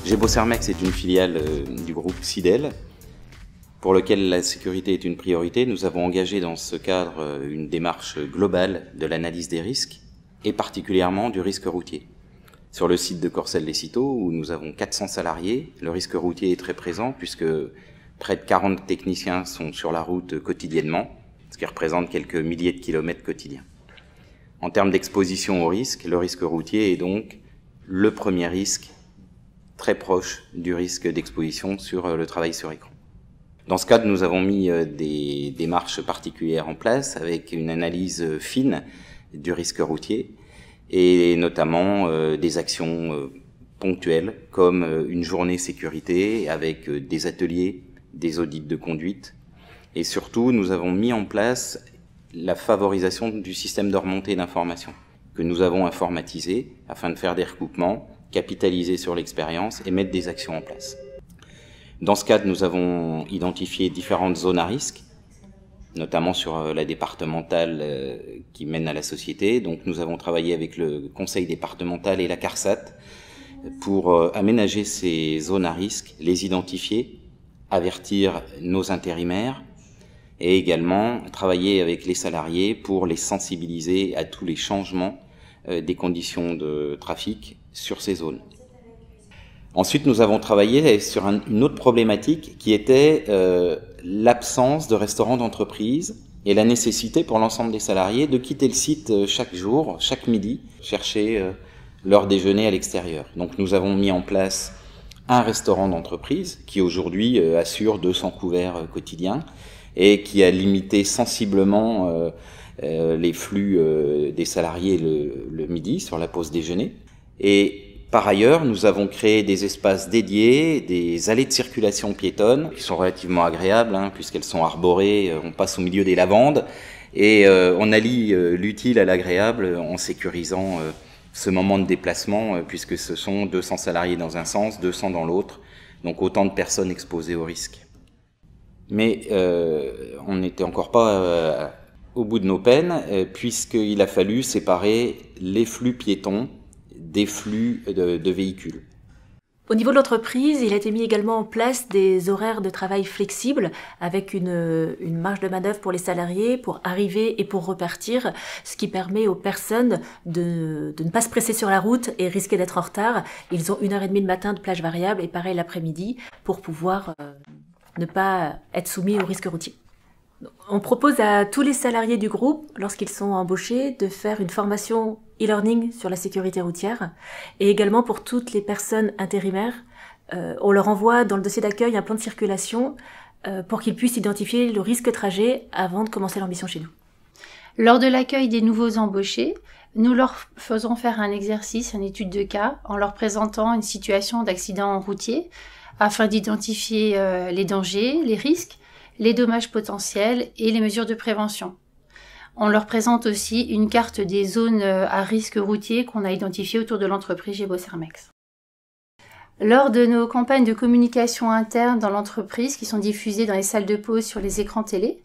Gébo Sermex est une filiale du groupe Sidel, pour lequel la sécurité est une priorité. Nous avons engagé dans ce cadre une démarche globale de l'analyse des risques, et particulièrement du risque routier. Sur le site de Courcelles-les-Citeaux, où nous avons 400 salariés, le risque routier est très présent, puisque près de 40 techniciens sont sur la route quotidiennement, ce qui représente quelques milliers de kilomètres quotidiens. En termes d'exposition au risque, le risque routier est donc le premier risque très proche du risque d'exposition sur le travail sur écran. Dans ce cadre, nous avons mis des démarches particulières en place avec une analyse fine du risque routier et notamment des actions ponctuelles comme une journée sécurité avec des ateliers, des audits de conduite et surtout nous avons mis en place la favorisation du système de remontée d'informations que nous avons informatisé afin de faire des recoupements, capitaliser sur l'expérience et mettre des actions en place. Dans ce cadre, nous avons identifié différentes zones à risque, notamment sur la départementale qui mène à la société. Donc nous avons travaillé avec le conseil départemental et la CARSAT pour aménager ces zones à risque, les identifier, avertir nos intérimaires et également travailler avec les salariés pour les sensibiliser à tous les changements des conditions de trafic sur ces zones. Ensuite, nous avons travaillé sur une autre problématique qui était l'absence de restaurants d'entreprise et la nécessité pour l'ensemble des salariés de quitter le site chaque jour, chaque midi, chercher leur déjeuner à l'extérieur. Donc nous avons mis en place un restaurant d'entreprise qui aujourd'hui assure 200 couverts quotidiens et qui a limité sensiblement les flux des salariés le midi sur la pause déjeuner. Et par ailleurs, nous avons créé des espaces dédiés, des allées de circulation piétonnes qui sont relativement agréables puisqu'elles sont arborées, on passe au milieu des lavandes et on allie l'utile à l'agréable en sécurisant ce moment de déplacement puisque ce sont 200 salariés dans un sens, 200 dans l'autre, donc autant de personnes exposées au risque. Mais on n'était encore pas au bout de nos peines puisqu'il a fallu séparer les flux piétons des flux de véhicules. Au niveau de l'entreprise, il a été mis également en place des horaires de travail flexibles avec une marge de manœuvre pour les salariés pour arriver et pour repartir, ce qui permet aux personnes de ne pas se presser sur la route et risquer d'être en retard. Ils ont 1h30 le matin de plage variable et pareil l'après-midi pour pouvoir ne pas être soumis au risque routier. On propose à tous les salariés du groupe, lorsqu'ils sont embauchés, de faire une formation e-learning sur la sécurité routière et également pour toutes les personnes intérimaires. On leur envoie dans le dossier d'accueil un plan de circulation pour qu'ils puissent identifier le risque trajet avant de commencer leur mission chez nous. Lors de l'accueil des nouveaux embauchés, nous leur faisons faire un exercice, une étude de cas, en leur présentant une situation d'accident routier afin d'identifier les dangers, les risques, les dommages potentiels et les mesures de prévention. On leur présente aussi une carte des zones à risque routier qu'on a identifiées autour de l'entreprise Gébo Sermex. Lors de nos campagnes de communication interne dans l'entreprise qui sont diffusées dans les salles de pause sur les écrans télé,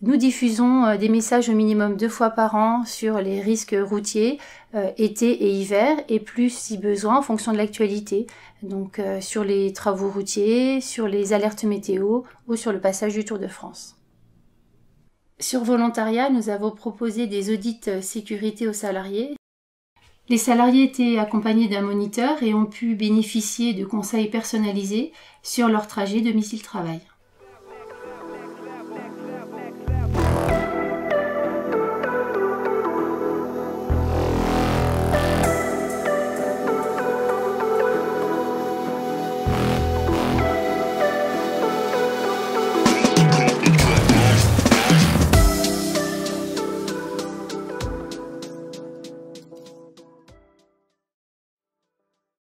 nous diffusons des messages au minimum 2 fois par an sur les risques routiers, été et hiver, et plus si besoin en fonction de l'actualité. Donc sur les travaux routiers, sur les alertes météo ou sur le passage du Tour de France. Sur volontariat, nous avons proposé des audits sécurité aux salariés. Les salariés étaient accompagnés d'un moniteur et ont pu bénéficier de conseils personnalisés sur leur trajet domicile-travail.